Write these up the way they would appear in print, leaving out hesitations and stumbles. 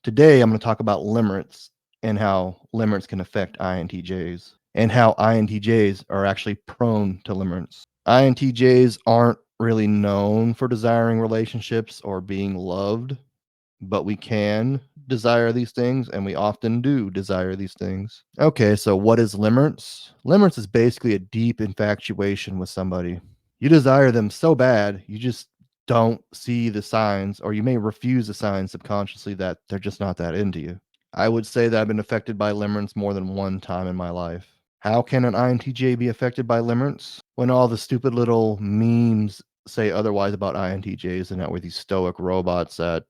Today, I'm going to talk about limerence and how limerence can affect INTJs and how INTJs are actually prone to limerence. INTJs aren't really known for desiring relationships or being loved, but we can desire these things, and we often do desire these things. Okay, so what is limerence? Limerence is basically a deep infatuation with somebody. You desire them so bad, you just don't see the signs, or you may refuse the signs subconsciously that they're just not that into you. I would say that I've been affected by limerence more than one time in my life. How can an INTJ be affected by limerence? When all the stupid little memes say otherwise about INTJs and that we're these stoic robots that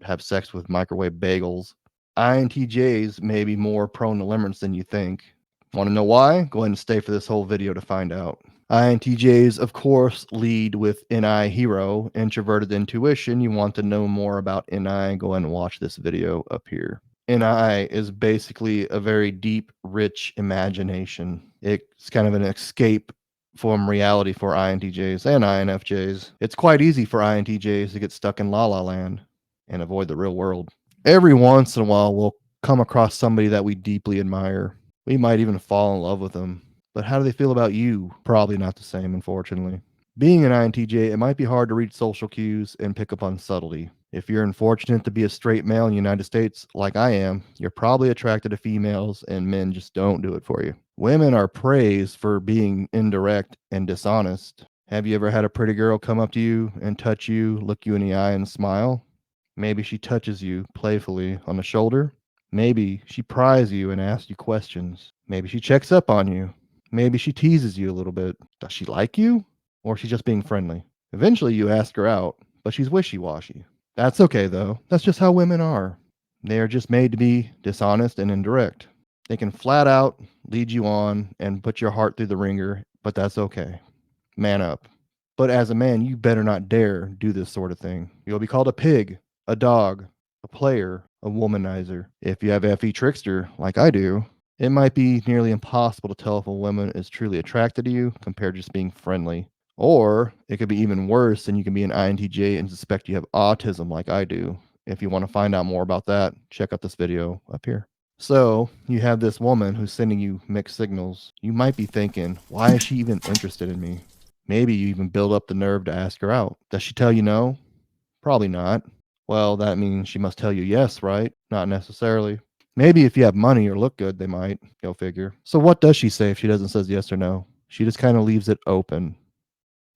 have sex with microwave bagels. INTJs may be more prone to limerence than you think. Want to know why? Go ahead and stay for this whole video to find out. INTJs, of course, lead with NI hero, introverted intuition. You want to know more about NI? Go ahead and watch this video up here. NI is basically a very deep, rich imagination. It's kind of an escape from reality for INTJs and INFJs. It's quite easy for INTJs to get stuck in la la land and avoid the real world. Every once in a while, we'll come across somebody that we deeply admire. We might even fall in love with them. But how do they feel about you? Probably not the same, unfortunately. Being an INTJ, it might be hard to read social cues and pick up on subtlety. If you're unfortunate to be a straight male in the United States, like I am, you're probably attracted to females, and men just don't do it for you. Women are praised for being indirect and dishonest. Have you ever had a pretty girl come up to you and touch you, look you in the eye, and smile? Maybe she touches you playfully on the shoulder. Maybe she pries you and asks you questions. Maybe she checks up on you. Maybe she teases you a little bit. Does she like you? Or is she just being friendly? Eventually you ask her out, but she's wishy-washy. That's okay though. That's just how women are. They are just made to be dishonest and indirect. They can flat out lead you on and put your heart through the ringer, but that's okay. Man up. But as a man, you better not dare do this sort of thing. You'll be called a pig, a dog, a player, a womanizer. If you have FE trickster, like I do, it might be nearly impossible to tell if a woman is truly attracted to you compared to just being friendly. Or it could be even worse, and you can be an INTJ and suspect you have autism like I do. If you want to find out more about that, check out this video up here. So, you have this woman who's sending you mixed signals. You might be thinking, why is she even interested in me? Maybe you even build up the nerve to ask her out. Does she tell you no? Probably not. Well, that means she must tell you yes, right? Not necessarily. Maybe if you have money or look good, they might. Go figure. So what does she say if she doesn't say yes or no? She just kind of leaves it open.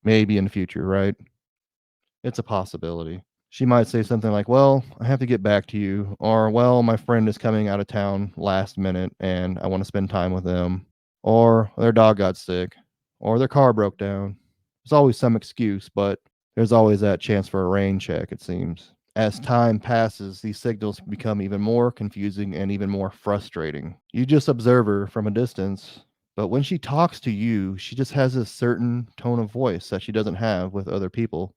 Maybe in the future, right? It's a possibility. She might say something like, well, I have to get back to you. Or, well, my friend is coming out of town last minute and I want to spend time with them. Or their dog got sick. Or their car broke down. There's always some excuse, but there's always that chance for a rain check, it seems. As time passes, these signals become even more confusing and even more frustrating. You just observe her from a distance, but when she talks to you, she just has a certain tone of voice that she doesn't have with other people.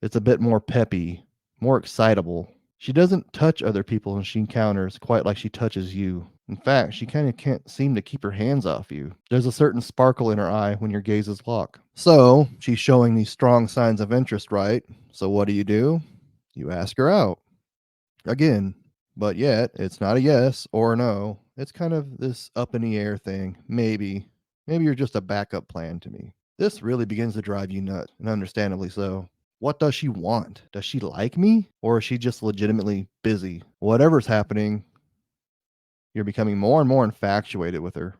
It's a bit more peppy, more excitable. She doesn't touch other people when she encounters quite like she touches you. In fact, she kind of can't seem to keep her hands off you. There's a certain sparkle in her eye when your gazes lock. So, she's showing these strong signs of interest, right? So, what do? You ask her out. Again. But yet, it's not a yes or a no. It's kind of this up in the air thing. Maybe. Maybe you're just a backup plan to me. This really begins to drive you nuts, and understandably so. What does she want? Does she like me? Or is she just legitimately busy? Whatever's happening, you're becoming more and more infatuated with her.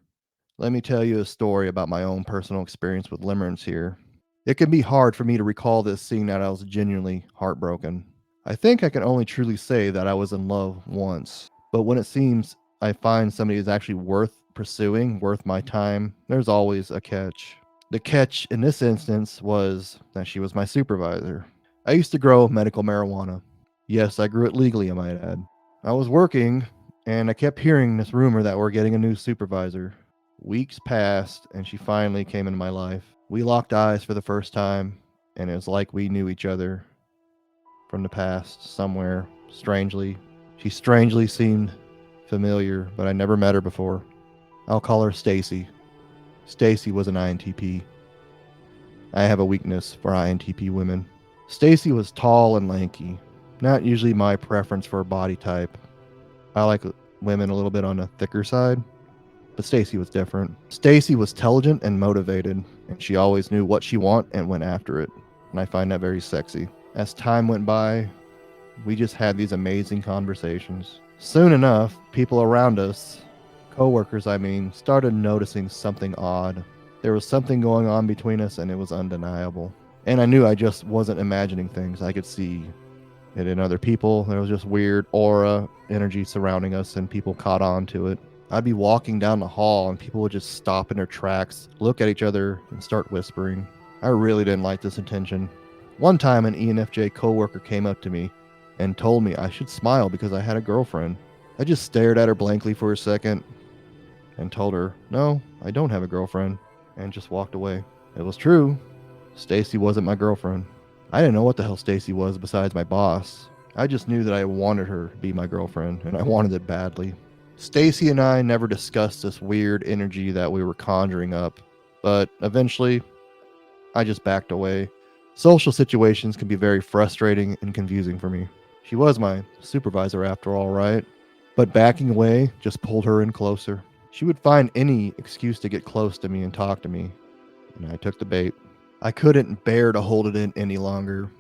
Let me tell you a story about my own personal experience with limerence here. It can be hard for me to recall this seeing that I was genuinely heartbroken. I think I can only truly say that I was in love once. But when it seems I find somebody who's actually worth pursuing, worth my time, there's always a catch. The catch in this instance was that she was my supervisor. I used to grow medical marijuana. Yes, I grew it legally, I might add. I was working, and I kept hearing this rumor that we're getting a new supervisor. Weeks passed, and she finally came into my life. We locked eyes for the first time, and it was like we knew each other from the past somewhere. Strangely, she strangely seemed familiar, but I never met her before. I'll call her Stacy. Stacy was an INTP. I have a weakness for INTP women. Stacy was tall and lanky, not usually my preference for a body type. I like women a little bit on the thicker side, but Stacy was different. Stacy was intelligent and motivated, and she always knew what she wanted and went after it. And I find that very sexy. As time went by, we just had these amazing conversations. Soon enough, people around us, coworkers I mean, started noticing something odd. There was something going on between us and it was undeniable. And I knew I just wasn't imagining things. I could see it in other people. There was just weird aura, energy surrounding us, and people caught on to it. I'd be walking down the hall and people would just stop in their tracks, look at each other, and start whispering. I really didn't like this attention. One time, an ENFJ coworker came up to me and told me I should smile because I had a girlfriend. I just stared at her blankly for a second and told her, "No, I don't have a girlfriend," and just walked away. It was true. Stacy wasn't my girlfriend. I didn't know what the hell Stacy was besides my boss. I just knew that I wanted her to be my girlfriend, and I wanted it badly. Stacy and I never discussed this weird energy that we were conjuring up, but eventually I just backed away. Social situations can be very frustrating and confusing for me. She was my supervisor after all, right? But backing away just pulled her in closer. She would find any excuse to get close to me and talk to me, and I took the bait. I couldn't bear to hold it in any longer.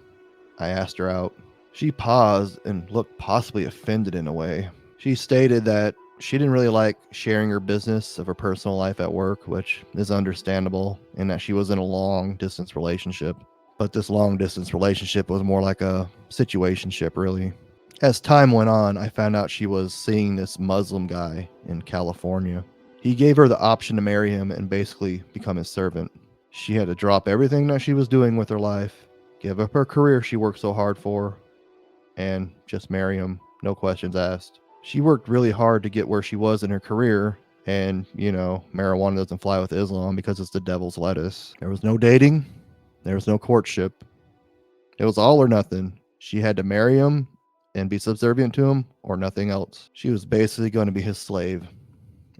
I asked her out. She paused and looked possibly offended in a way. She stated that she didn't really like sharing her business of her personal life at work, which is understandable, and that she was in a long distance relationship. But this long distance relationship was more like a situationship, really. As time went on, I found out she was seeing this Muslim guy in California. He gave her the option to marry him and basically become his servant. She had to drop everything that she was doing with her life, give up her career she worked so hard for, and just marry him, no questions asked. She worked really hard to get where she was in her career, and, marijuana doesn't fly with Islam because it's the devil's lettuce. There was no dating, there was no courtship. It was all or nothing. She had to marry him and be subservient to him or nothing else. She was basically going to be his slave.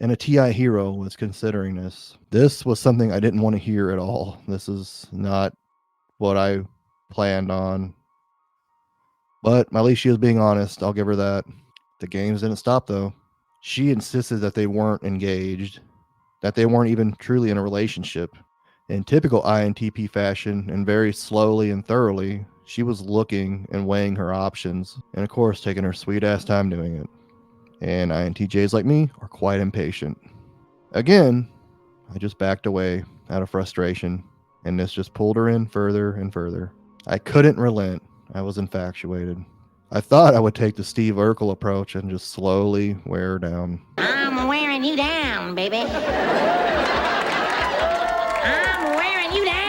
And a TI hero was considering this. This was something I didn't want to hear at all. This is not what I planned on. But at least she was being honest. I'll give her that. The games didn't stop, though. She insisted that they weren't engaged, that they weren't even truly in a relationship. In typical INTP fashion, and very slowly and thoroughly, she was looking and weighing her options, and of course, taking her sweet ass time doing it. And INTJs like me are quite impatient. Again, I just backed away out of frustration, and this just pulled her in further and further. I couldn't relent. I was infatuated. I thought I would take the Steve Urkel approach and just slowly wear her down. I'm wearing you down, baby. I'm wearing you down.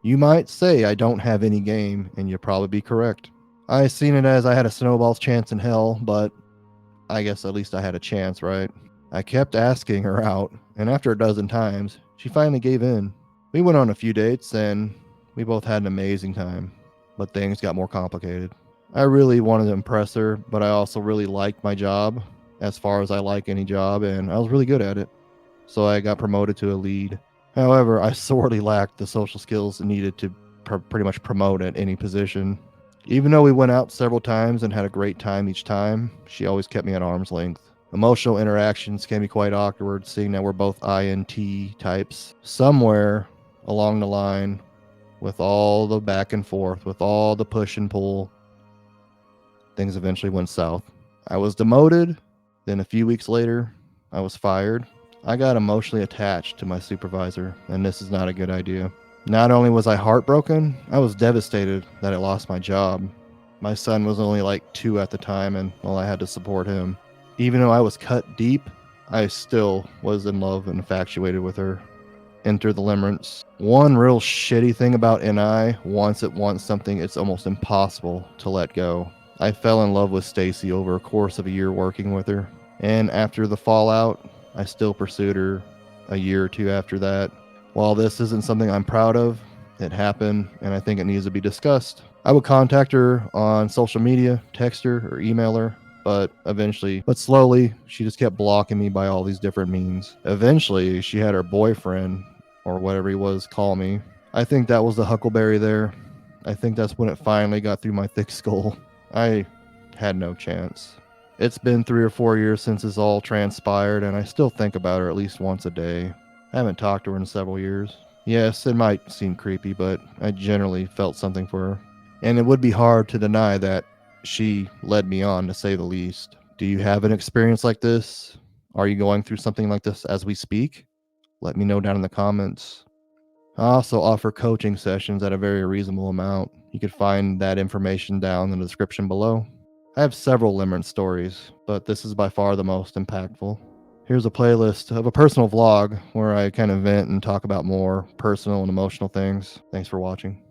You might say I don't have any game, and you'll probably be correct. I seen it as I had a snowball's chance in hell, but I guess at least I had a chance, right? I kept asking her out, and after a dozen times, she finally gave in. We went on a few dates, and we both had an amazing time, but things got more complicated. I really wanted to impress her, but I also really liked my job, as far as I like any job, and I was really good at it. So I got promoted to a lead. However, I sorely lacked the social skills needed to pretty much promote at any position. Even though we went out several times and had a great time each time, she always kept me at arm's length. Emotional interactions can be quite awkward, seeing that we're both INT types. Somewhere along the line, with all the back and forth, with all the push and pull, things eventually went south. I was demoted, then a few weeks later, I was fired. I got emotionally attached to my supervisor, and this is not a good idea. Not only was I heartbroken, I was devastated that I lost my job. My son was only like 2 at the time, and I had to support him. Even though I was cut deep, I still was in love and infatuated with her. Enter the Limerence. One real shitty thing about NI, once it wants something, it's almost impossible to let go. I fell in love with Stacy over a course of a year working with her, and after the fallout, I still pursued her a year or 2 after that. While this isn't something I'm proud of, it happened, and I think it needs to be discussed. I would contact her on social media, text her, or email her, but slowly, she just kept blocking me by all these different means. Eventually, she had her boyfriend, or whatever he was, call me. I think that was the huckleberry there. I think that's when it finally got through my thick skull. I had no chance. It's been 3 or 4 years since this all transpired, and I still think about her at least once a day. I haven't talked to her in several years. Yes, it might seem creepy, but I generally felt something for her. And it would be hard to deny that she led me on, to say the least. Do you have an experience like this? Are you going through something like this as we speak? Let me know down in the comments. I also offer coaching sessions at a very reasonable amount. You can find that information down in the description below. I have several Limerence stories, but this is by far the most impactful. Here's a playlist of a personal vlog where I kind of vent and talk about more personal and emotional things. Thanks for watching.